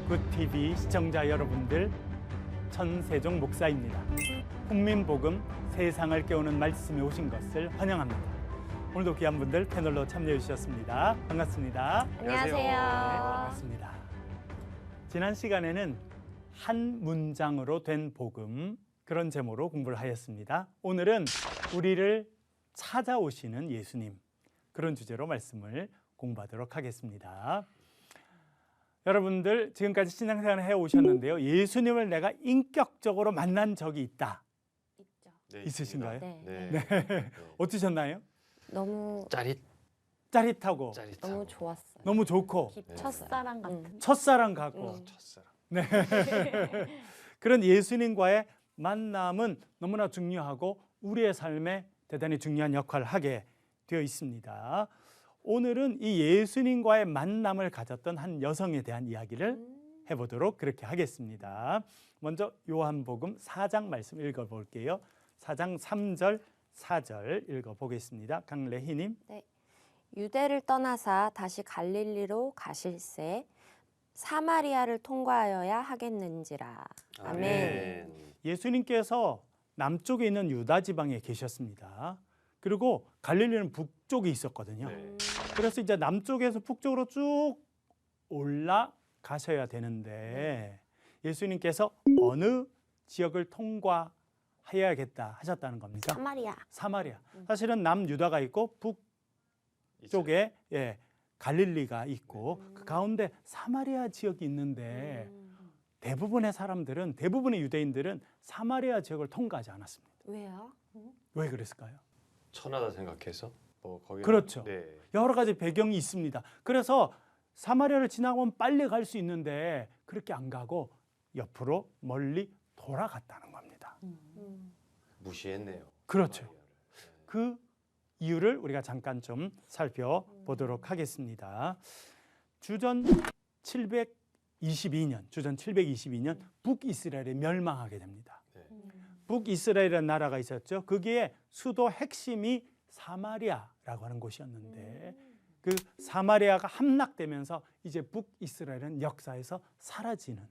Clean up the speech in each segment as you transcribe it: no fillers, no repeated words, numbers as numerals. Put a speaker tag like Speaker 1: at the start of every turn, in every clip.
Speaker 1: 굿TV 시청자 여러분들, 천세종 목사입니다. 국민복음 세상을 깨우는 말씀에 오신 것을 환영합니다. 오늘도 귀한 분들 패널로 참여해 주셨습니다. 반갑습니다.
Speaker 2: 안녕하세요.
Speaker 1: 네, 반갑습니다. 지난 시간에는 한 문장으로 된 복음, 그런 제목으로 공부를 하였습니다. 오늘은 우리를 찾아오시는 예수님, 그런 주제로 말씀을 공부하도록 하겠습니다. 여러분들 지금까지 신앙생활을 해오셨는데요, 예수님을 내가 인격적으로 만난 적이 있다.
Speaker 2: 있죠.
Speaker 3: 네,
Speaker 1: 있으신가요?
Speaker 2: 네.
Speaker 3: 네.
Speaker 1: 어떠셨나요?
Speaker 2: 너무
Speaker 1: 짜릿하고
Speaker 2: 너무 좋았어요.
Speaker 1: 너무 좋고
Speaker 2: 첫사랑 같은.
Speaker 1: 첫사랑 같고
Speaker 3: 첫사랑.
Speaker 1: 네. 그런 예수님과의 만남은 너무나 중요하고 우리의 삶에 대단히 중요한 역할을 하게 되어 있습니다. 오늘은 이 예수님과의 만남을 가졌던 한 여성에 대한 이야기를 해보도록 그렇게 하겠습니다. 먼저 요한복음 4장 말씀 읽어볼게요. 4장 3절 4절 읽어보겠습니다. 강래희님.
Speaker 2: 네. 유대를 떠나사 다시 갈릴리로 가실새 사마리아를 통과하여야 하겠는지라. 아멘.
Speaker 1: 예수님께서 남쪽에 있는 유다 지방에 계셨습니다. 그리고 갈릴리는 북쪽에 있었거든요.
Speaker 3: 네.
Speaker 1: 그래서 이제 남쪽에서 북쪽으로 쭉 올라가셔야 되는데 예수님께서 어느 지역을 통과해야겠다 하셨다는 겁니까? 사마리아. 사실은 남유다가 있고 북쪽에 갈릴리가 있고 그 가운데 사마리아 지역이 있는데 대부분의 사람들은, 대부분의 유대인들은 사마리아 지역을 통과하지 않았습니다.
Speaker 2: 왜요?
Speaker 1: 왜 그랬을까요?
Speaker 3: 천하다 생각해서 거기.
Speaker 1: 그렇죠.
Speaker 3: 네.
Speaker 1: 여러 가지 배경이 있습니다. 그래서 사마리아를 지나가면 빨리 갈 수 있는데 그렇게 안 가고 옆으로 멀리 돌아갔다는 겁니다.
Speaker 3: 무시했네요.
Speaker 1: 그렇죠.
Speaker 3: 사마리아를.
Speaker 1: 그 이유를 우리가 잠깐 좀 살펴보도록 하겠습니다. 주전 722년 북이스라엘이 멸망하게 됩니다.
Speaker 3: 네.
Speaker 1: 북이스라엘이라는 나라가 있었죠. 거기에 수도 핵심이 사마리아라고 하는 곳이었는데 그 사마리아가 함락되면서 이제 북이스라엘은 역사에서 사라지는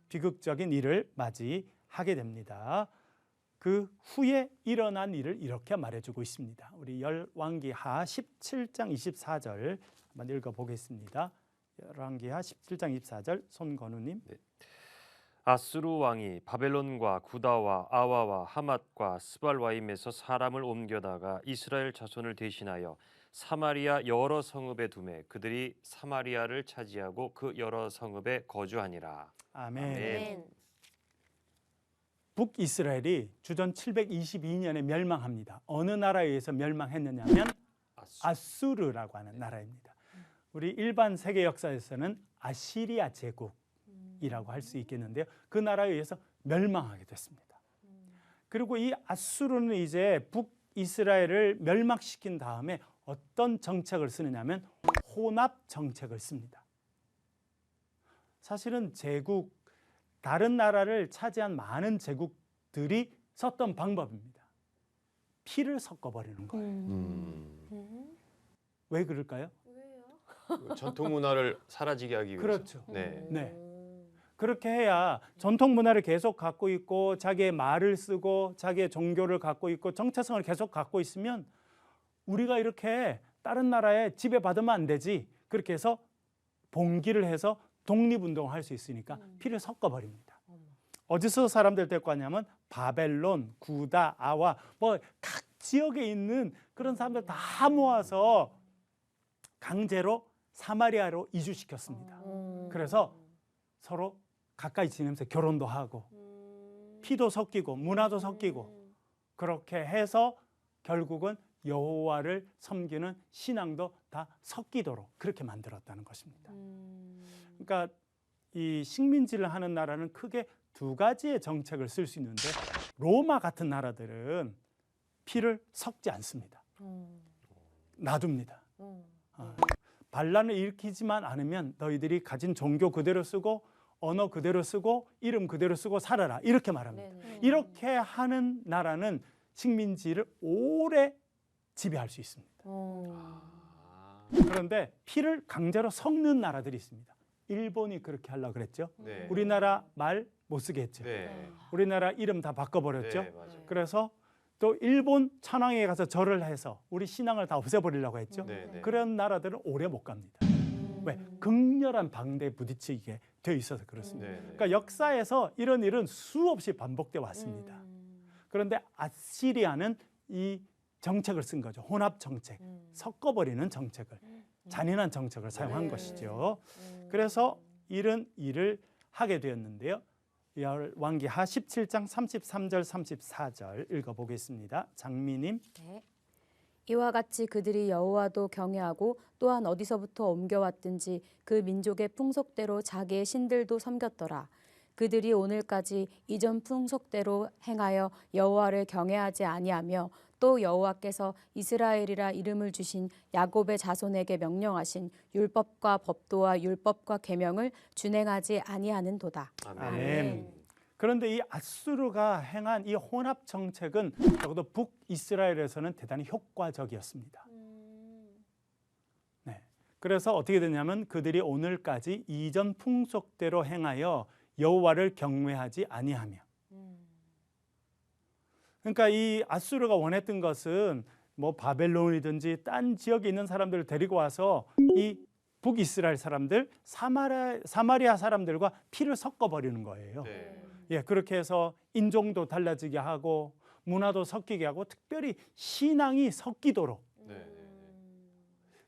Speaker 1: 비극적인 일을 맞이하게 됩니다. 그 후에 일어난 일을 이렇게 말해주고 있습니다. 우리 열왕기하 17장 24절 한번 읽어보겠습니다. 열왕기하 17장 24절 손건우님.
Speaker 3: 네. 아수르 왕이 바벨론과 구다와 아와와 하맛과 스발와임에서 사람을 옮겨다가 이스라엘 자손을 대신하여 사마리아 여러 성읍에 두매 그들이 사마리아를 차지하고 그 여러 성읍에 거주하니라.
Speaker 1: 아멘.
Speaker 3: 아멘.
Speaker 1: 북이스라엘이 주전 722년에 멸망합니다. 어느 나라에 의해서 멸망했느냐면 아수르라고 하는 나라입니다. 우리 일반 세계 역사에서는 아시리아 제국이라고 할 수 있겠는데요. 그 나라에 의해서 멸망하게 됐습니다. 그리고 이 아수르는 이제 북이스라엘을 멸망시킨 다음에 어떤 정책을 쓰느냐면 혼합 정책을 씁니다. 사실은 다른 나라를 차지한 많은 제국들이 썼던 방법입니다. 피를 섞어버리는 거예요. 왜 그럴까요?
Speaker 3: 전통 문화를 사라지게 하기 위해서.
Speaker 1: 그렇죠.
Speaker 3: 네.
Speaker 1: 그렇게 해야 전통 문화를 계속 갖고 있고 자기의 말을 쓰고 자기의 종교를 갖고 있고 정체성을 계속 갖고 있으면 우리가 이렇게 다른 나라에 지배받으면 안 되지. 그렇게 해서 봉기를 해서 독립운동을 할 수 있으니까 피를 섞어버립니다. 어디서 사람들 데리고 왔냐면 바벨론, 구다, 아와 뭐 각 지역에 있는 그런 사람들 다 모아서 강제로 사마리아로 이주시켰습니다. 그래서 서로 가까이 지내면서 결혼도 하고 피도 섞이고 문화도 섞이고 그렇게 해서 결국은 여호와를 섬기는 신앙도 다 섞이도록 그렇게 만들었다는 것입니다. 그러니까 이 식민지를 하는 나라는 크게 두 가지의 정책을 쓸 수 있는데 로마 같은 나라들은 피를 섞지 않습니다. 놔둡니다. 반란을 일으키지만 않으면 너희들이 가진 종교 그대로 쓰고 언어 그대로 쓰고 이름 그대로 쓰고 살아라 이렇게 말합니다. 이렇게 하는 나라는 식민지를 오래 지배할 수 있습니다. 그런데 피를 강제로 섞는 나라들이 있습니다. 일본이 그렇게 하려고 그랬죠.
Speaker 3: 네.
Speaker 1: 우리나라 말 못 쓰게 했죠.
Speaker 3: 네.
Speaker 1: 우리나라 이름 다 바꿔버렸죠.
Speaker 3: 네, 맞아요.
Speaker 1: 그래서 또 일본 천황에 가서 절을 해서 우리 신앙을 다 없애버리려고 했죠.
Speaker 3: 네, 네.
Speaker 1: 그런 나라들은 오래 못 갑니다. 왜? 극렬한 방대에 부딪히게 되어 있어서 그렇습니다.
Speaker 3: 네, 네.
Speaker 1: 그러니까 역사에서 이런 일은 수없이 반복돼 왔습니다. 그런데 아시리아는 이 정책을 쓴 거죠. 혼합 정책, 섞어버리는 정책을, 잔인한 정책을 사용한
Speaker 2: 네.
Speaker 1: 것이죠. 그래서 이런 일을 하게 되었는데요. 열왕기하 17장 33절 34절 읽어보겠습니다. 장미님.
Speaker 4: 네. 이와 같이 그들이 여호와도 경외하고 또한 어디서부터 옮겨왔든지 그 민족의 풍속대로 자기의 신들도 섬겼더라. 그들이 오늘까지 이전 풍속대로 행하여 여호와를 경외하지 아니하며 또 여호와께서 이스라엘이라 이름을 주신 야곱의 자손에게 명령하신 율법과 법도와 율법과 계명을 준행하지 아니하는도다.
Speaker 1: 아멘. 그런데 이 아수르가 행한 이 혼합 정책은 적어도 북이스라엘에서는 대단히 효과적이었습니다. 네. 그래서 어떻게 됐냐면 그들이 오늘까지 이전 풍속대로 행하여 여호와를 경외하지 아니하며. 그러니까 이 아수르가 원했던 것은 뭐 바벨론이든지 딴 지역에 있는 사람들을 데리고 와서 이 북이스라엘 사람들, 사마리아 사람들과 피를 섞어버리는 거예요.
Speaker 3: 네.
Speaker 1: 예, 그렇게 해서 인종도 달라지게 하고 문화도 섞이게 하고 특별히 신앙이 섞이도록.
Speaker 3: 네.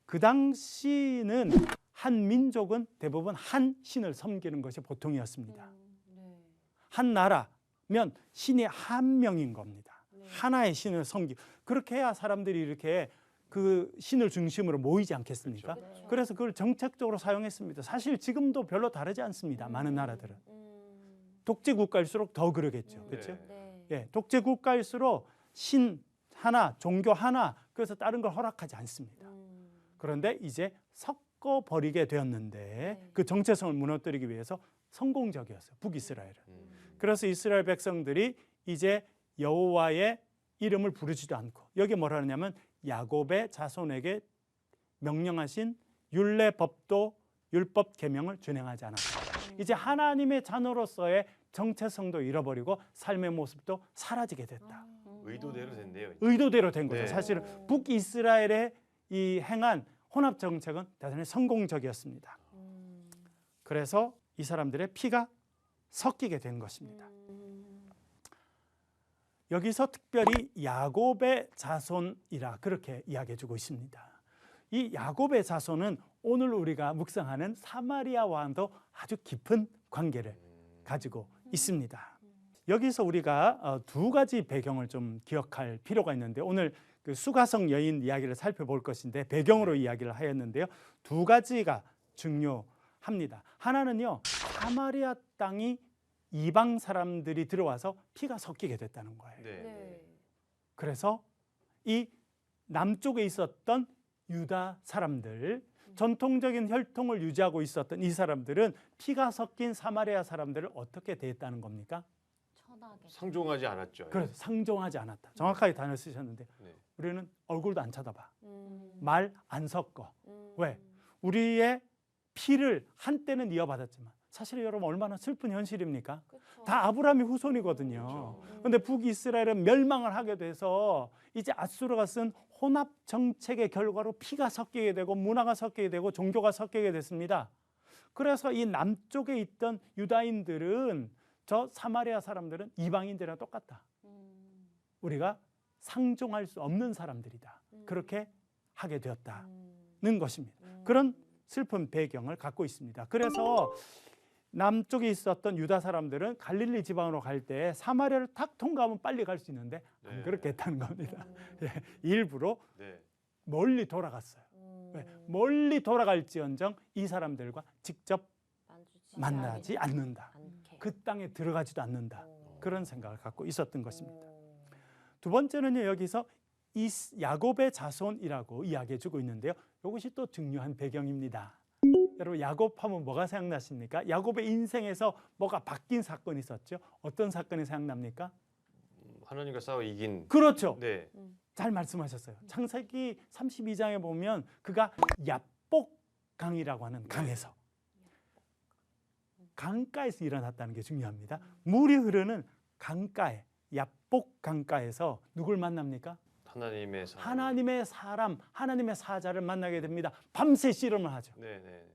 Speaker 1: 그 당시는 한 민족은 대부분 한 신을 섬기는 것이 보통이었습니다. 한 나라면 신이 한 명인 겁니다. 하나의 신을 섬기고 그렇게 해야 사람들이 이렇게 그 신을 중심으로 모이지 않겠습니까? 그래서 그걸 정책적으로 사용했습니다. 사실 지금도 별로 다르지 않습니다. 많은 나라들은. 독재 국가일수록 더 그러겠죠. 그렇죠?
Speaker 3: 네.
Speaker 1: 예, 독재 국가일수록 신 하나, 종교 하나, 그래서 다른 걸 허락하지 않습니다. 그런데 이제 섞어 버리게 되었는데 그 정체성을 무너뜨리기 위해서 성공적이었어요. 북이스라엘은. 그래서 이스라엘 백성들이 이제 여호와의 이름을 부르지도 않고 여기 뭐라 하냐면 야곱의 자손에게 명령하신 율례 법도 율법 계명을 준행하지 않았다. 이제 하나님의 자녀로서의 정체성도 잃어버리고 삶의 모습도 사라지게 됐다.
Speaker 3: 의도대로 된대요.
Speaker 1: 의도대로 된 거죠.
Speaker 3: 네.
Speaker 1: 사실은 북이스라엘의 이 행한 혼합 정책은 대단히 성공적이었습니다. 그래서 이 사람들의 피가 섞이게 된 것입니다. 여기서 특별히 야곱의 자손이라 그렇게 이야기해주고 있습니다. 이 야곱의 자손은 오늘 우리가 묵상하는 사마리아와도 아주 깊은 관계를 가지고 있습니다. 여기서 우리가 두 가지 배경을 좀 기억할 필요가 있는데 오늘 그 수가성 여인 이야기를 살펴볼 것인데 배경으로 이야기를 하였는데요. 두 가지가 중요합니다. 하나는요, 사마리아 땅이 이방 사람들이 들어와서 피가 섞이게 됐다는 거예요.
Speaker 3: 네.
Speaker 1: 그래서 이 남쪽에 있었던 유다 사람들, 전통적인 혈통을 유지하고 있었던 이 사람들은 피가 섞인 사마리아 사람들을 어떻게 대했다는 겁니까?
Speaker 3: 상종하지 않았죠.
Speaker 1: 그래서 상종하지 않았다. 정확하게 단어 쓰셨는데
Speaker 3: 네.
Speaker 1: 우리는 얼굴도 안 쳐다봐. 말 안 섞어. 왜? 우리의 피를 한때는 이어받았지만 사실 여러분 얼마나 슬픈 현실입니까? 다 아브라함의 후손이거든요. 그런데 북이스라엘은 멸망을 하게 돼서 이제 아수르가 쓴 혼합 정책의 결과로 피가 섞이게 되고 문화가 섞이게 되고 종교가 섞이게 됐습니다. 그래서 이 남쪽에 있던 유다인들은 저 사마리아 사람들은 이방인들이랑 똑같다. 우리가 상종할 수 없는 사람들이다. 그렇게 하게 되었다는 것입니다. 그런 슬픈 배경을 갖고 있습니다. 그래서 남쪽에 있었던 유다 사람들은 갈릴리 지방으로 갈 때 사마리아를 탁 통과하면 빨리 갈 수 있는데 안
Speaker 3: 네.
Speaker 1: 그렇게 했다는 겁니다. 예, 일부러
Speaker 3: 네.
Speaker 1: 멀리 돌아갔어요. 왜? 멀리 돌아갈지언정 이 사람들과 직접 만나지 않는다. 그 땅에 들어가지도 않는다. 그런 생각을 갖고 있었던 것입니다. 두 번째는요, 여기서 야곱의 자손이라고 이야기해주고 있는데요. 이것이 또 중요한 배경입니다. 여러분, 야곱하면 뭐가 생각나십니까? 야곱의 인생에서 뭐가 바뀐 사건이 있었죠. 어떤 사건이 생각납니까?
Speaker 3: 하나님과 싸워 이긴.
Speaker 1: 그렇죠.
Speaker 3: 네.
Speaker 1: 잘 말씀하셨어요. 창세기 32장에 보면 그가 야복강이라고 하는 강에서 강가에서 일어났다는 게 중요합니다. 물이 흐르는 강가에, 야복 강가에서 누굴 만납니까?
Speaker 3: 하나님의 사람.
Speaker 1: 하나님의 사람, 하나님의 사자를 만나게 됩니다. 밤새 씨름을 하죠.
Speaker 3: 네, 네.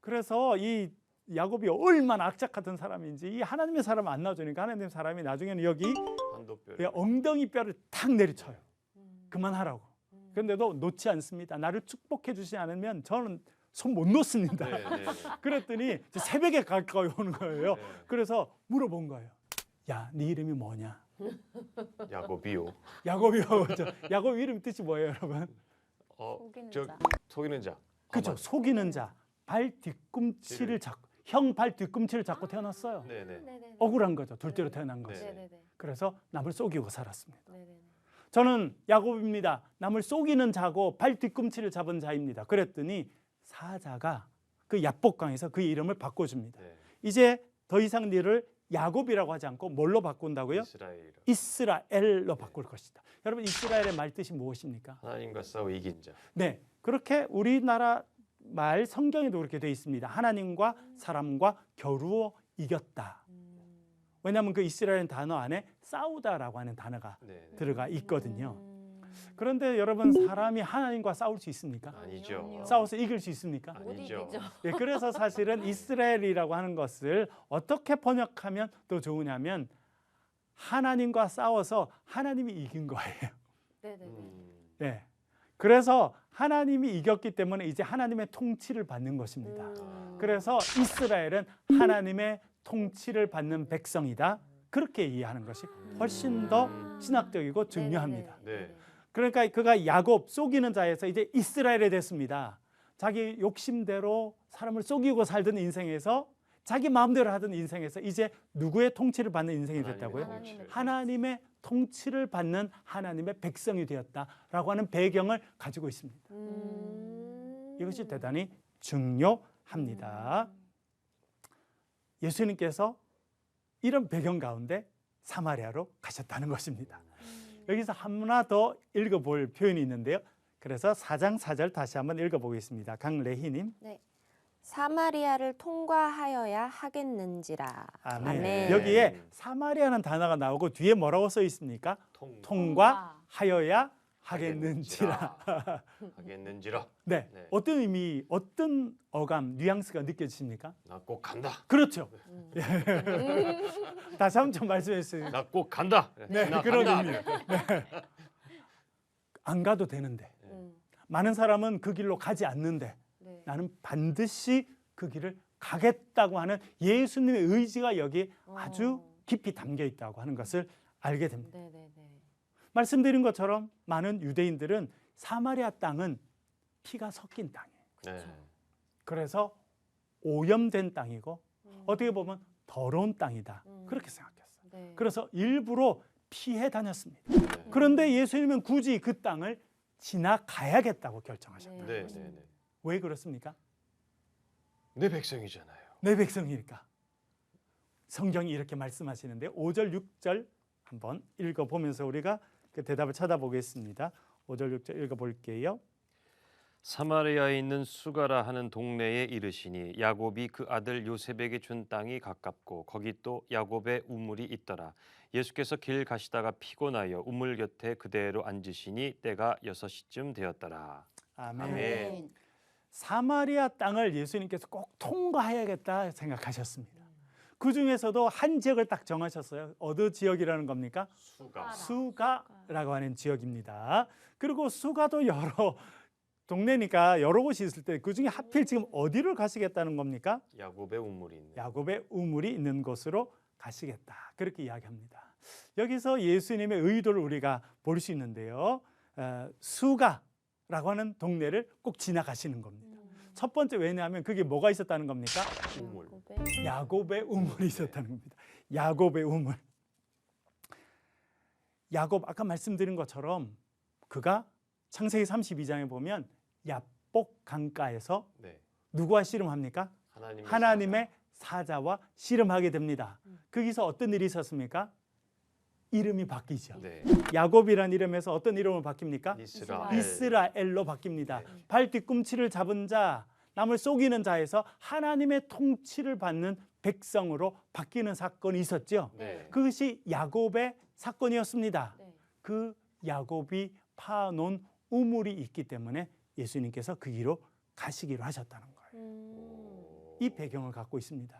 Speaker 1: 그래서 이 야곱이 얼마나 악착같은 사람인지 이 하나님의 사람을 안 놔주니까 하나님의 사람이 나중에는 여기
Speaker 3: 한도뼈를.
Speaker 1: 엉덩이 뼈를 탁 내리쳐요. 그만하라고. 그런데도 놓지 않습니다. 나를 축복해 주지 않으면 저는 손 못 놓습니다.
Speaker 3: 네, 네, 네.
Speaker 1: 그랬더니 이제 새벽에 가까이 오는 거예요.
Speaker 3: 네.
Speaker 1: 그래서 물어본 거예요. 야, 네 이름이 뭐냐?
Speaker 3: 야곱이요.
Speaker 1: 야곱이요. 야곱 이름 뜻이 뭐예요, 여러분?
Speaker 2: 속이는
Speaker 3: 저
Speaker 2: 자.
Speaker 3: 속이는 자.
Speaker 1: 그렇죠. 속이는 자. 발 뒤꿈치를 잡고 형 발 뒤꿈치를 잡고 태어났어요.
Speaker 3: 네, 네.
Speaker 2: 네네네.
Speaker 1: 억울한 거죠. 둘째로 태어난 거죠.
Speaker 3: 네.
Speaker 2: 네네네.
Speaker 1: 그래서 남을 속이고 살았습니다.
Speaker 2: 네네네.
Speaker 1: 저는 야곱입니다. 남을 속이는 자고 발 뒤꿈치를 잡은 자입니다. 그랬더니 사자가 그 야복강에서 그 이름을 바꿔줍니다.
Speaker 3: 네.
Speaker 1: 이제 더 이상 너를 야곱이라고 하지 않고 뭘로 바꾼다고요?
Speaker 3: 이스라엘.
Speaker 1: 이스라엘로 바꿀 것이다. 여러분 이스라엘의 말뜻이 무엇입니까?
Speaker 3: 하나님과 싸워 이긴 자.
Speaker 1: 네, 그렇게 우리나라 말 성경에도 그렇게 되어 있습니다. 하나님과 사람과 겨루어 이겼다. 왜냐하면 그 이스라엘 단어 안에 싸우다라고 하는 단어가
Speaker 3: 네, 네.
Speaker 1: 들어가 있거든요. 그런데 여러분 사람이 하나님과 싸울 수 있습니까?
Speaker 3: 아니죠.
Speaker 1: 싸워서 이길 수 있습니까?
Speaker 2: 못
Speaker 3: 아니죠.
Speaker 2: 이기죠.
Speaker 1: 예, 그래서 사실은 이스라엘이라고 하는 것을 어떻게 번역하면 더 좋으냐면 하나님과 싸워서 하나님이 이긴 거예요.
Speaker 2: 네네네.
Speaker 1: 네. 그래서 하나님이 이겼기 때문에 이제 하나님의 통치를 받는 것입니다. 그래서 이스라엘은 하나님의 통치를 받는 백성이다. 그렇게 이해하는 것이 훨씬 더 신학적이고 중요합니다.
Speaker 3: 네.
Speaker 1: 그러니까 그가 야곱 속이는 자에서 이제 이스라엘이 됐습니다. 자기 욕심대로 사람을 속이고 살던 인생에서 자기 마음대로 하던 인생에서 이제 누구의 통치를 받는 인생이 됐다고요? 하나님의 통치를 받는 하나님의 백성이 되었다라고 하는 배경을 가지고 있습니다. 이것이 대단히 중요합니다. 예수님께서 이런 배경 가운데 사마리아로 가셨다는 것입니다. 여기서 하나 더 읽어볼 표현이 있는데요. 그래서 4장 4절 다시 한번 읽어보겠습니다. 강래희님.
Speaker 2: 사마리아를 통과하여야 하겠는지라.
Speaker 1: 아멘.
Speaker 2: 아멘.
Speaker 1: 여기에 사마리아는 단어가 나오고 뒤에 뭐라고 써 있습니까? 통과하여야 하겠는지라.
Speaker 3: 하겠는지라.
Speaker 1: 네.
Speaker 3: 네.
Speaker 1: 어떤 의미, 어떤 어감, 뉘앙스가 느껴지십니까?
Speaker 3: 나 꼭 간다.
Speaker 1: 그렇죠. 다시 한번 좀 말씀해 주세요.
Speaker 3: 나 꼭 간다.
Speaker 1: 네,
Speaker 3: 나
Speaker 1: 그런
Speaker 3: 간다.
Speaker 1: 의미. 안 가도 되는데 많은 사람은 그 길로 가지 않는데
Speaker 2: 네.
Speaker 1: 나는 반드시 그 길을 가겠다고 하는 예수님의 의지가 여기 아주 깊이 담겨 있다고 하는 것을 알게 됩니다.
Speaker 2: 네네네.
Speaker 1: 말씀드린 것처럼 많은 유대인들은 사마리아 땅은 피가 섞인 땅이에요.
Speaker 3: 네.
Speaker 1: 그래서 오염된 땅이고 어떻게 보면 더러운 땅이다. 그렇게 생각했어요.
Speaker 2: 네.
Speaker 1: 그래서 일부러 피해 다녔습니다.
Speaker 3: 네.
Speaker 1: 그런데 예수님은 굳이 그 땅을 지나가야겠다고 결정하셨다.
Speaker 3: 네, 네, 네.
Speaker 1: 왜 그렇습니까?
Speaker 3: 내 백성이잖아요.
Speaker 1: 내 백성이니까. 성경이 이렇게 말씀하시는데 5절 6절 한번 읽어보면서 우리가 그 대답을 찾아보겠습니다. 5절 6절 읽어볼게요.
Speaker 3: 사마리아에 있는 수가라 하는 동네에 이르시니 야곱이 그 아들 요셉에게 준 땅이 가깝고 거기 또 야곱의 우물이 있더라. 예수께서 길 가시다가 피곤하여 우물 곁에 그대로 앉으시니 때가 6시쯤 되었더라.
Speaker 1: 아멘.
Speaker 3: 아멘.
Speaker 1: 사마리아 땅을 예수님께서 꼭 통과해야겠다 생각하셨습니다. 그 중에서도 한 지역을 딱 정하셨어요. 어느 지역이라는 겁니까?
Speaker 3: 수가.
Speaker 1: 수가라고 하는 지역입니다. 그리고 수가도 여러 동네니까 여러 곳이 있을 때 그 중에 하필 지금 어디를 가시겠다는 겁니까?
Speaker 3: 야곱의 우물이 있는.
Speaker 1: 야곱의 우물이 있는 곳으로 가시겠다. 그렇게 이야기합니다. 여기서 예수님의 의도를 우리가 볼 수 있는데요. 수가라고 하는 동네를 꼭 지나가시는 겁니다. 첫 번째 왜냐하면 그게 뭐가 있었다는 겁니까?
Speaker 3: 우물.
Speaker 1: 야곱의 우물이 있었다는 겁니다. 야곱의 우물. 야곱 아까 말씀드린 것처럼 그가 창세기 32장에 보면 야복 강가에서
Speaker 3: 네.
Speaker 1: 누구와 씨름합니까? 하나님의 사자와 씨름하게 됩니다. 거기서 어떤 일이 있었습니까? 이름이 바뀌죠.
Speaker 3: 네.
Speaker 1: 야곱이라는 이름에서 어떤 이름으로 바뀝니까?
Speaker 3: 이스라엘.
Speaker 1: 이스라엘로 바뀝니다.
Speaker 3: 네.
Speaker 1: 발 뒤꿈치를 잡은 자, 남을 속이는 자에서 하나님의 통치를 받는 백성으로 바뀌는 사건이 있었죠.
Speaker 3: 네.
Speaker 1: 그것이 야곱의 사건이었습니다.
Speaker 2: 네.
Speaker 1: 그 야곱이 파놓은 우물이 있기 때문에 예수님께서 그 길로 가시기로 하셨다는 거예요. 이 배경을 갖고 있습니다.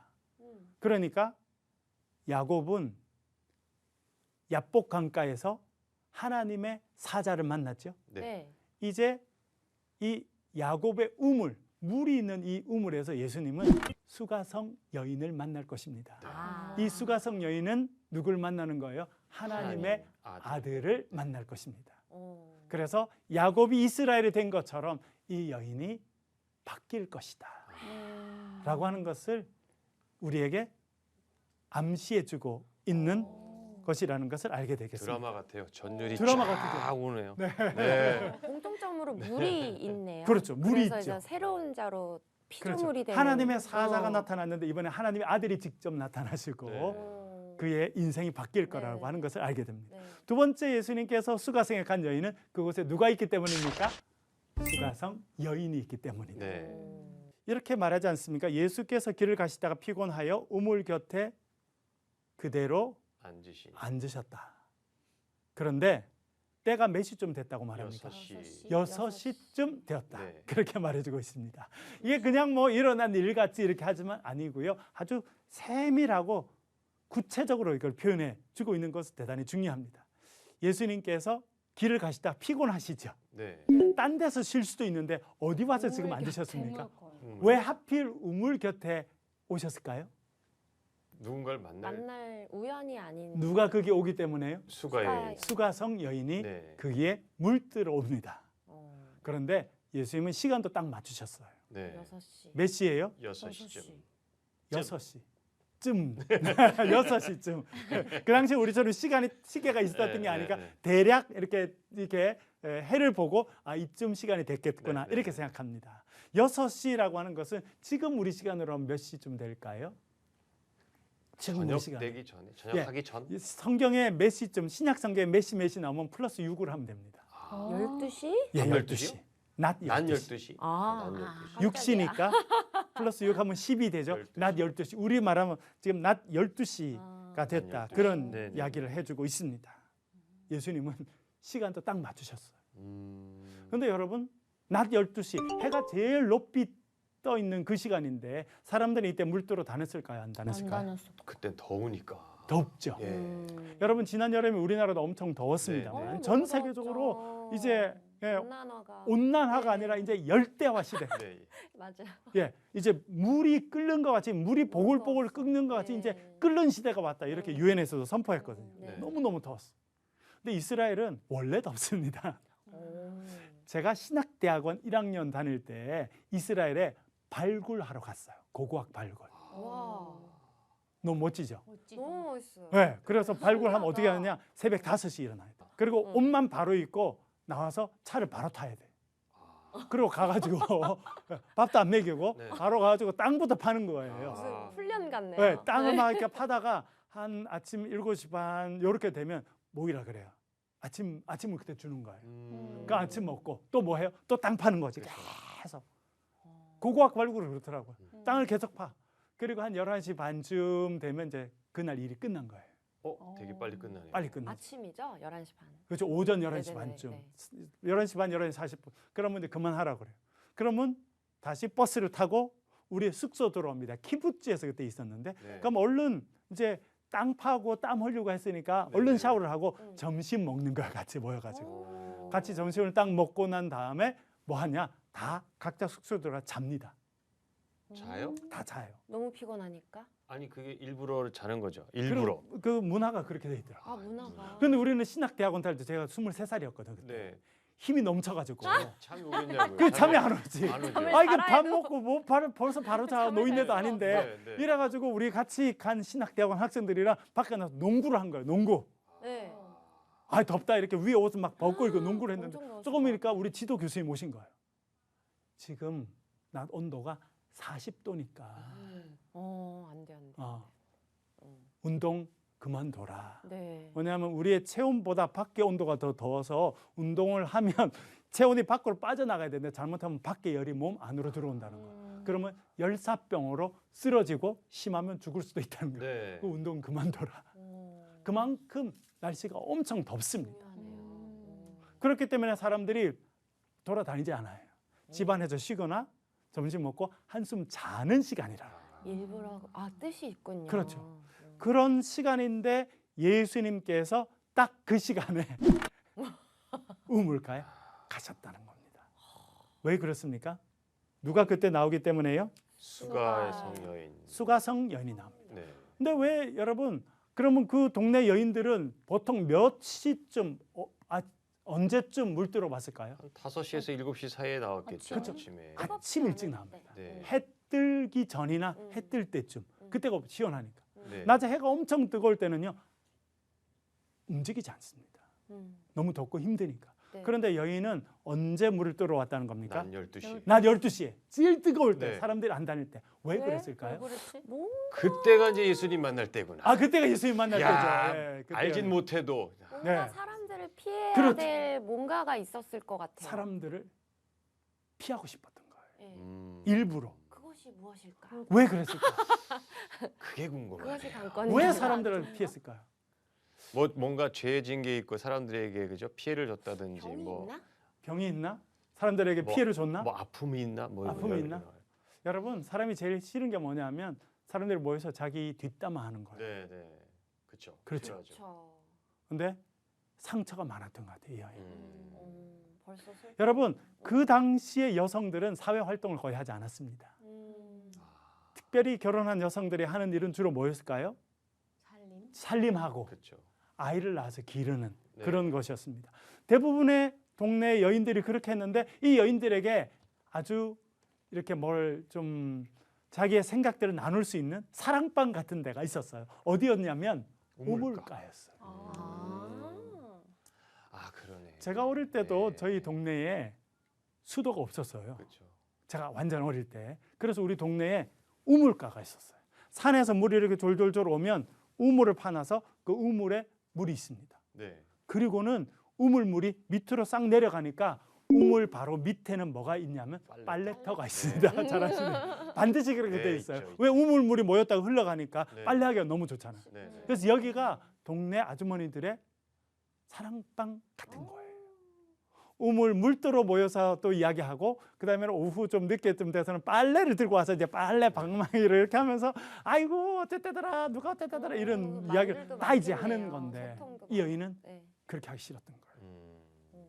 Speaker 1: 그러니까 야곱은 야복 강가에서 하나님의 사자를 만났죠.
Speaker 3: 네.
Speaker 2: 네.
Speaker 1: 이제 이 야곱의 우물, 물이 있는 이 우물에서 예수님은 수가성 여인을 만날 것입니다.
Speaker 2: 아.
Speaker 1: 이 수가성 여인은 누굴 만나는 거예요? 하나님의 아들을 만날 것입니다. 그래서 야곱이 이스라엘이 된 것처럼 이 여인이 바뀔 것이다 라고 하는 것을 우리에게 암시해주고 있는 것이라는 것을 알게 되겠습니다.
Speaker 3: 드라마 같아요. 전율이
Speaker 1: 드라마
Speaker 3: 쫙
Speaker 1: 같아요.
Speaker 3: 오네요.
Speaker 1: 네.
Speaker 3: 네.
Speaker 2: 공통점으로 물이 있네요.
Speaker 1: 그렇죠. 물이
Speaker 2: 그래서
Speaker 1: 있죠.
Speaker 2: 이제 새로운 자로
Speaker 1: 그렇죠.
Speaker 2: 피조물이 되는
Speaker 1: 하나님의 사자가
Speaker 2: 어.
Speaker 1: 나타났는데 이번에 하나님의 아들이 직접 나타나시고
Speaker 3: 네.
Speaker 1: 그의 인생이 바뀔 거라고
Speaker 2: 네.
Speaker 1: 하는 것을 알게 됩니다.
Speaker 2: 네.
Speaker 1: 두 번째, 예수님께서 수가성에 간 여인은 그곳에 누가 있기 때문입니까? 수가성 여인이 있기 때문입니다.
Speaker 3: 네.
Speaker 1: 이렇게 말하지 않습니까? 예수께서 길을 가시다가 피곤하여 우물 곁에 그대로
Speaker 3: 앉으신
Speaker 1: 앉으셨다. 그런데 때가 몇 시쯤 됐다고 말합니까?
Speaker 3: 6시.
Speaker 1: 6시쯤 되었다.
Speaker 3: 네.
Speaker 1: 그렇게 말해주고 있습니다. 이게 그냥 뭐 일어난 일같이 이렇게 하지만 아니고요. 아주 세밀하고 구체적으로 이걸 표현해 주고 있는 것은 대단히 중요합니다. 예수님께서 길을 가시다 피곤하시죠.
Speaker 3: 네.
Speaker 1: 딴 데서 쉴 수도 있는데 어디 와서 지금 앉으셨습니까?
Speaker 3: 음.
Speaker 1: 왜 하필 우물 곁에 오셨을까요?
Speaker 3: 누군가를 만날
Speaker 2: 만날 우연이 아닌
Speaker 1: 누가 거기 오기 때문에요?
Speaker 3: 수가에
Speaker 1: 수가성 여인이
Speaker 3: 네.
Speaker 1: 거기에 물들어 옵니다.
Speaker 2: 어,
Speaker 1: 그런데 예수님은 시간도 딱 맞추셨어요.
Speaker 3: 네.
Speaker 2: 6시.
Speaker 1: 몇 시예요?
Speaker 3: 6시쯤.
Speaker 1: 6시쯤. 6시쯤. 그 당시에 우리처럼 시계가 있었던
Speaker 3: 네,
Speaker 1: 게 아니라
Speaker 3: 네, 네.
Speaker 1: 대략 이렇게 해를 보고 아 이쯤 시간이 됐겠구나
Speaker 3: 네, 네.
Speaker 1: 이렇게 생각합니다. 6시라고 하는 것은 지금 우리 시간으로 하면 몇 시쯤 될까요? 지금 우리
Speaker 3: 저녁
Speaker 1: 시간.
Speaker 3: 되기 전에 저녁하기 전.
Speaker 1: 이 성경에 몇 시쯤 신약 성경에 몇 시 나오면 플러스 6을 하면 됩니다.
Speaker 2: 12시?
Speaker 1: 예,
Speaker 3: 밤
Speaker 1: 12시. 낮 12시.
Speaker 3: 난 12시.
Speaker 2: 아.
Speaker 3: 난 12시.
Speaker 1: 6시니까 플러스 6 하면 10이 되죠.
Speaker 3: 12시.
Speaker 1: 낮 12시. 우리 말하면 지금 낮 12시가 됐다.
Speaker 3: 낮 12시.
Speaker 1: 그런
Speaker 3: 네, 네.
Speaker 1: 이야기를 해주고 있습니다. 예수님은 시간도 딱 맞추셨어요.
Speaker 3: 음.
Speaker 1: 그런데 여러분 낮 12시 해가 제일 높이 떠 있는 그 시간인데 사람들이 이때 물도로 다녔을까요? 안 다녔을까요?
Speaker 3: 그땐 더우니까.
Speaker 1: 덥죠.
Speaker 3: 예.
Speaker 1: 여러분 지난 여름에 우리나라도 엄청 더웠습니다만
Speaker 3: 네, 네.
Speaker 1: 전 세계적으로 이제
Speaker 2: 온난화가
Speaker 1: 온난화가
Speaker 2: 네.
Speaker 1: 아니라 이제 열대화 시대.
Speaker 3: 네.
Speaker 2: 맞아요.
Speaker 1: 예, 이제 물이 끓는 것 같이 물이 보글보글 끓는 것 같이
Speaker 2: 네.
Speaker 1: 이제 끓는 시대가 왔다 이렇게 유엔에서도 선포했거든요.
Speaker 2: 네.
Speaker 1: 너무너무 더웠어. 근데 이스라엘은 원래 덥습니다.
Speaker 2: 오.
Speaker 1: 제가 신학대학원 1학년 다닐 때 이스라엘에 발굴하러 갔어요. 고고학 발굴.
Speaker 2: 와.
Speaker 1: 너무 멋지죠?
Speaker 2: 너무 멋있어요.
Speaker 1: 네, 그래서 발굴하면 어떻게
Speaker 2: 신기하다.
Speaker 1: 하느냐? 새벽 5시 일어나야 돼. 그리고 옷만 바로 입고 나와서 차를 바로 타야 돼. 그리고 가가지고 밥도 안 먹이고
Speaker 3: 네.
Speaker 1: 바로 가가지고 땅부터 파는 거예요.
Speaker 2: 무슨
Speaker 3: 아.
Speaker 2: 훈련 같네요.
Speaker 1: 네, 땅을 막 이렇게 파다가 한 아침 7시 반 요렇게 되면 모이라 그래요. 아침을 그때 주는 거예요. 그 아침 먹고 또 뭐 해요? 또 땅 파는 거지.
Speaker 3: 그렇죠.
Speaker 1: 계속. 고고학 발굴을 그렇더라고요.
Speaker 3: 음.
Speaker 1: 땅을 계속 파. 그리고 한 11시 반쯤 되면 이제 그날 일이 끝난 거예요.
Speaker 3: 되게 빨리 끝나네요.
Speaker 1: 빨리 끝났어요.
Speaker 2: 아침이죠? 11시 반.
Speaker 1: 그렇죠. 오전 11시
Speaker 2: 네네네,
Speaker 1: 반쯤.
Speaker 2: 네.
Speaker 1: 11시 반, 11시 40분. 그러면 이제 그만하라 그래요. 그러면 다시 버스를 타고 우리 숙소 들어옵니다. 키부츠에서 그때 있었는데.
Speaker 3: 네.
Speaker 1: 그럼 얼른 이제 땅 파고 땀 흘리고 했으니까
Speaker 3: 네.
Speaker 1: 얼른 샤워를 하고
Speaker 2: 음.
Speaker 1: 점심 먹는 거야. 같이 모여가지고.
Speaker 3: 오.
Speaker 1: 같이 점심을 딱 먹고 난 다음에 뭐 하냐? 다 각자 숙소 들어가 잡니다.
Speaker 3: 자요?
Speaker 1: 다 자요.
Speaker 2: 너무 피곤하니까.
Speaker 3: 아니 그게 일부러 자는 거죠. 일부러.
Speaker 1: 그리고 그 문화가 그렇게 돼 있더라고요.
Speaker 2: 아, 문화가.
Speaker 1: 근데 우리는 신학대학원 탈 때 제가 23살이었거든. 그때.
Speaker 3: 네.
Speaker 1: 힘이 넘쳐가지고.
Speaker 3: 잠이 오겠냐고요.
Speaker 1: 그 잠이 안 오지.
Speaker 3: 안 오죠.
Speaker 2: 잠을
Speaker 1: 아 이게
Speaker 2: 자라
Speaker 1: 밥
Speaker 2: 해도.
Speaker 1: 먹고 뭐 벌써 바로 자
Speaker 2: 잠을
Speaker 1: 노인네도
Speaker 2: 잘
Speaker 1: 아닌데
Speaker 3: 네, 네.
Speaker 1: 이래가지고 우리 같이 간 신학대학원 학생들이랑 밖에 나서 농구를 한 거예요. 농구.
Speaker 2: 네.
Speaker 1: 아 덥다 이렇게 위에 옷을 막 벗고 이렇게 농구를 했는데
Speaker 2: 엄청 더웠을
Speaker 1: 조금이니까 우리 지도 교수님 오신 거예요. 지금 낮 온도가 40도니까
Speaker 2: 안 돼, 안 돼.
Speaker 1: 운동 그만둬라.
Speaker 2: 네.
Speaker 1: 왜냐하면 우리의 체온보다 밖에 온도가 더 더워서 운동을 하면 체온이 밖으로 빠져나가야 되는데 잘못하면 밖에 열이 몸 안으로 들어온다는 거예요. 그러면 열사병으로 쓰러지고 심하면 죽을 수도 있다는 거예요.
Speaker 3: 네.
Speaker 1: 그 운동 그만둬라. 그만큼 날씨가 엄청 덥습니다. 그렇기 때문에 사람들이 돌아다니지 않아요. 집안에서 쉬거나 점심 먹고 한숨 자는 시간이라.
Speaker 2: 일부러 뜻이 있군요.
Speaker 1: 그렇죠. 그런 시간인데 예수님께서 딱 그 시간에 우물가에 가셨다는 겁니다. 왜 그렇습니까? 누가 그때 나오기 때문에요?
Speaker 3: 수가의 성여인.
Speaker 1: 수가성 여인이 나옵니다.
Speaker 3: 네.
Speaker 1: 근데 왜 여러분 그러면 그 동네 여인들은 보통 몇 시쯤 언제쯤 물들어 왔을까요?
Speaker 3: 한 5시에서 7시 사이에 나왔겠죠.
Speaker 2: 그렇죠.
Speaker 3: 아침에.
Speaker 1: 아침 일찍 나옵니다.
Speaker 3: 네.
Speaker 1: 해 뜨기 전이나 해 뜰 때쯤. 그때가 시원하니까.
Speaker 3: 네.
Speaker 1: 낮에 해가 엄청 뜨거울 때는요. 움직이지 않습니다. 너무 덥고 힘드니까.
Speaker 2: 네.
Speaker 1: 그런데 여인은 언제 물을 뜨러 왔다는 겁니까?
Speaker 3: 낮 12시.
Speaker 1: 낮 12시에 제일 뜨거울 때
Speaker 3: 네.
Speaker 1: 사람들이 안 다닐 때. 왜 그랬을까요?
Speaker 2: 뭐?
Speaker 3: 그때가 이제 예수님 만날 때구나.
Speaker 1: 아 그때가 예수님 만날
Speaker 3: 야,
Speaker 1: 때죠. 예, 그때가
Speaker 3: 알진 못해도
Speaker 2: 뭔가
Speaker 1: 네.
Speaker 2: 사람들을 피해야
Speaker 1: 그렇죠.
Speaker 2: 될 뭔가가 있었을 것 같아요.
Speaker 1: 사람들을 피하고 싶었던 거예요.
Speaker 2: 예.
Speaker 1: 일부러.
Speaker 2: 그것이 무엇일까?
Speaker 1: 왜 그랬을까?
Speaker 3: 그게 궁금해.
Speaker 2: 그것이 관건이
Speaker 1: 왜 사람들을 피했을까요?
Speaker 3: 뭔가 죄진 게 있고 사람들에게 그죠 피해를 줬다든지
Speaker 2: 병이
Speaker 3: 뭐
Speaker 2: 있나?
Speaker 1: 병이 있나? 사람들에게
Speaker 3: 뭐,
Speaker 1: 피해를 줬나?
Speaker 3: 뭐 아픔이 있나? 뭐
Speaker 1: 아픔이
Speaker 3: 이런
Speaker 1: 있나?
Speaker 3: 거.
Speaker 1: 여러분 사람이 제일 싫은 게 뭐냐면 사람들이 모여서 자기 뒷담화하는 거예요.
Speaker 3: 네, 네. 그렇죠.
Speaker 1: 그렇죠.
Speaker 3: 싫어하죠.
Speaker 2: 그렇죠.
Speaker 1: 근데 상처가 많았던 것 같아요. 이 여인.
Speaker 2: 벌써 슬.
Speaker 1: 여러분 그 당시의 여성들은 사회 활동을 거의 하지 않았습니다. 특별히 결혼한 여성들이 하는 일은 주로 뭐였을까요?
Speaker 2: 살림.
Speaker 1: 살림하고
Speaker 3: 그렇죠.
Speaker 1: 아이를 낳아서 기르는
Speaker 3: 네.
Speaker 1: 그런 것이었습니다. 대부분의 동네 여인들이 그렇게 했는데 이 여인들에게 아주 이렇게 뭘 좀 자기의 생각들을 나눌 수 있는 사랑방 같은 데가 있었어요. 어디였냐면 우물가였어요.
Speaker 3: 아, 그러네.
Speaker 1: 제가 어릴 때도
Speaker 3: 네.
Speaker 1: 저희 동네에 수도가 없었어요.
Speaker 3: 그렇죠.
Speaker 1: 제가 완전 어릴 때. 그래서 우리 동네에 우물가가 있었어요. 산에서 물이 이렇게 졸졸졸 오면 우물을 파놔서 그 우물에 물이 있습니다.
Speaker 3: 네.
Speaker 1: 그리고는 우물물이 밑으로 싹 내려가니까 우물 바로 밑에는 뭐가 있냐면 빨래터가 있습니다. 잘 아시네. 반드시 그렇게
Speaker 3: 네,
Speaker 1: 돼 있어요.
Speaker 3: 있죠, 있죠.
Speaker 1: 왜 우물물이 모였다가 흘러가니까
Speaker 3: 네.
Speaker 1: 빨래하기가 너무 좋잖아요.
Speaker 3: 네. 네.
Speaker 1: 그래서 여기가 동네 아주머니들의 사랑방 같은 거예요. 우물 물도로 모여서 또 이야기하고 그다음에 오후 좀 늦게쯤 돼서는 빨래를 들고 와서 이제 빨래 방망이를 이렇게 하면서 아이고 어땠다더라 누가 어땠다더라 이런 이야기를
Speaker 2: 말들도
Speaker 1: 다 이제
Speaker 2: 많겠네요.
Speaker 1: 하는 건데
Speaker 2: 소통도
Speaker 1: 이 여인은
Speaker 2: 네.
Speaker 1: 그렇게 하기 싫었던 거예요.
Speaker 3: 음.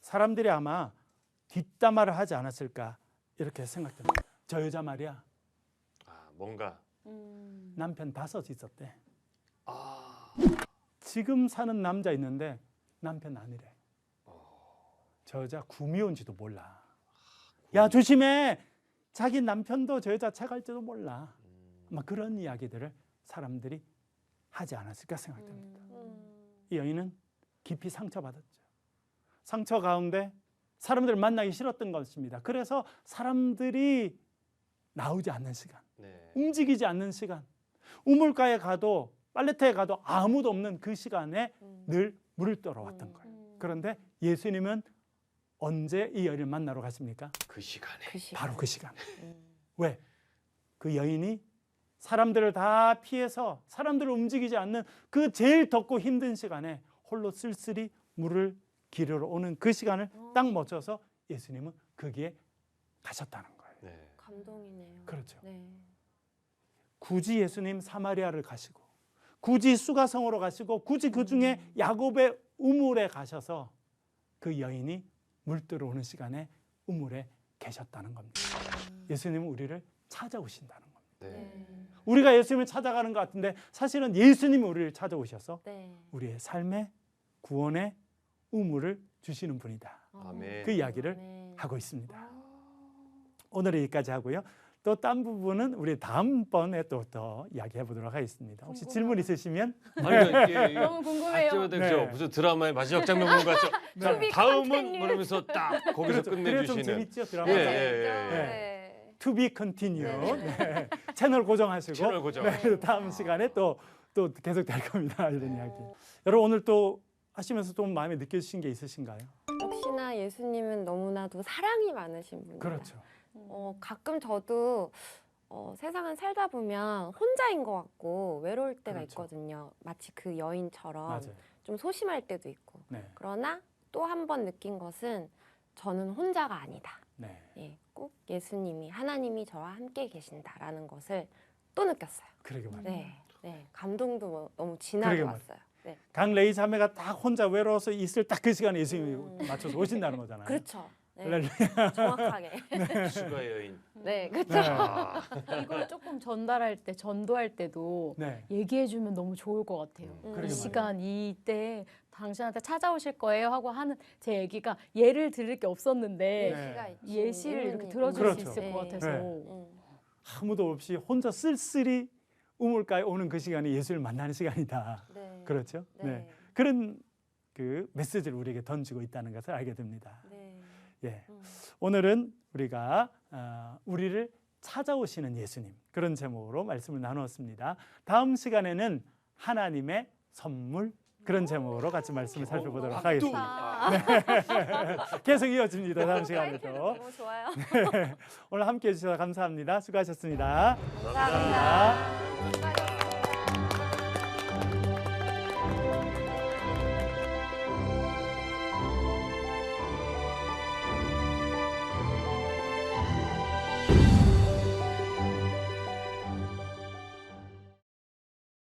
Speaker 1: 사람들이 아마 뒷담화를 하지 않았을까 이렇게 생각됩니다. 저 여자 말이야
Speaker 3: 아, 뭔가
Speaker 1: 남편 5 있었대.
Speaker 3: 아,
Speaker 1: 지금 사는 남자 있는데 남편 아니래. 저 여자 구미호인지도 몰라. 야 조심해. 자기 남편도 저 여자 채갈지도 몰라. 아마 그런 이야기들을 사람들이 하지 않았을까 생각됩니다. 이 여인은 깊이 상처받았죠. 상처 가운데 사람들을 만나기 싫었던 것입니다. 그래서 사람들이 나오지 않는 시간,
Speaker 3: 네.
Speaker 1: 움직이지 않는 시간, 우물가에 가도 빨래터에 가도 아무도 없는 그 시간에 늘 물을 떠러 왔던 거예요. 그런데 예수님은 언제 이 여인을 만나러 가십니까?
Speaker 3: 그 시간에.
Speaker 2: 그 시간.
Speaker 1: 바로 그 시간에. 왜? 그 여인이 사람들을 다 피해서 사람들을 움직이지 않는 그 제일 덥고 힘든 시간에 홀로 쓸쓸히 물을 기르러 오는 그 시간을 딱 맞춰서 예수님은 거기에 가셨다는 거예요.
Speaker 3: 네.
Speaker 2: 감동이네요.
Speaker 1: 그렇죠.
Speaker 2: 네.
Speaker 1: 굳이 예수님 사마리아를 가시고 굳이 수가성으로 가시고 굳이 그 중에 야곱의 우물에 가셔서 그 여인이 물 들어오는 시간에 우물에 계셨다는 겁니다. 예수님은 우리를 찾아오신다는 겁니다.
Speaker 3: 네.
Speaker 1: 우리가 예수님을 찾아가는 것 같은데 사실은 예수님이 우리를 찾아오셔서
Speaker 2: 네.
Speaker 1: 우리의 삶의 구원의 우물을 주시는 분이다.
Speaker 3: 아멘.
Speaker 1: 그 이야기를
Speaker 2: 아멘.
Speaker 1: 하고 있습니다. 오늘은 여기까지 하고요. 또 딴 부분은 우리 다음번에 또 더 이야기해 보도록 하겠습니다. 혹시 질문 있으시면
Speaker 3: 아니, 이게
Speaker 2: 너무 궁금해요.
Speaker 1: 네.
Speaker 3: 무슨 드라마의 마지막 장면 보는 것 같죠? 자,
Speaker 2: To be
Speaker 3: 다음은
Speaker 2: continued.
Speaker 3: 그러면서 딱 거기서
Speaker 1: 그래서 좀
Speaker 3: 끝내주시는.
Speaker 1: 재밌죠 드라마.
Speaker 3: 예,
Speaker 1: 가
Speaker 3: 예, 예.
Speaker 2: 네.
Speaker 1: To be continue.
Speaker 2: 네.
Speaker 1: 네. 채널 고정하시고
Speaker 3: 채널 고정.
Speaker 1: 네, 다음 시간에 또 계속 될 겁니다. 이런 이야기. 여러분 오늘 또 하시면서 좀 마음에 느껴지신 게 있으신가요?
Speaker 2: 역시나 예수님은 너무나도 사랑이 많으신 분이다.
Speaker 1: 그렇죠.
Speaker 2: 가끔 저도 세상을 살다 보면 혼자인 것 같고 외로울 때가
Speaker 1: 그렇죠.
Speaker 2: 있거든요. 마치 그 여인처럼
Speaker 1: 맞아요.
Speaker 2: 좀 소심할 때도 있고.
Speaker 1: 네.
Speaker 2: 그러나 또 한 번 느낀 것은 저는 혼자가 아니다.
Speaker 1: 네.
Speaker 2: 예, 꼭 예수님이 하나님이 저와 함께 계신다라는 것을 또 느꼈어요.
Speaker 1: 그러게 말이에요.
Speaker 2: 네, 네, 감동도 너무 진하게
Speaker 1: 그러게
Speaker 2: 왔어요. 네,
Speaker 1: 강레이 자매가 딱 혼자 외로워서 있을 딱 그 시간에 예수님이 맞춰서 오신다는 거잖아요.
Speaker 2: 그렇죠. 네,
Speaker 1: 할렐루야.
Speaker 2: 정확하게.
Speaker 3: 수가 여인.
Speaker 2: 네, 그렇죠.
Speaker 1: 네.
Speaker 3: 아,
Speaker 4: 이걸 조금 전달할 때, 전도할 때도
Speaker 1: 네.
Speaker 4: 얘기해주면 너무 좋을 것 같아요.
Speaker 2: 그러게
Speaker 4: 이
Speaker 2: 말이에요.
Speaker 4: 시간 이때 당신한테 찾아오실 거예요 하고 하는 제 얘기가 예를 들을 게 없었는데
Speaker 1: 네.
Speaker 2: 예시가 있지.
Speaker 4: 예시를 이렇게
Speaker 2: 있는
Speaker 4: 들어줄
Speaker 1: 그렇죠.
Speaker 4: 수 있을 것
Speaker 2: 네.
Speaker 4: 같아서
Speaker 1: 네. 아무도 없이 혼자 쓸쓸히 우물가에 오는 그 시간이 예수를 만나는 시간이다.
Speaker 2: 네.
Speaker 1: 그렇죠?
Speaker 2: 네.
Speaker 1: 네. 그런 그 메시지를 우리에게 던지고 있다는 것을 알게 됩니다.
Speaker 2: 네.
Speaker 1: 예. 오늘은 우리가 우리를 찾아오시는 예수님 그런 제목으로 말씀을 나누었습니다. 다음 시간에는 하나님의 선물 그런 제목으로 같이 말씀을 살펴보도록 하겠습니다. 계속 이어집니다. 다음 시간에도.
Speaker 2: 너무 좋아요.
Speaker 1: 오늘 함께해 주셔서 감사합니다. 수고하셨습니다.
Speaker 2: 감사합니다.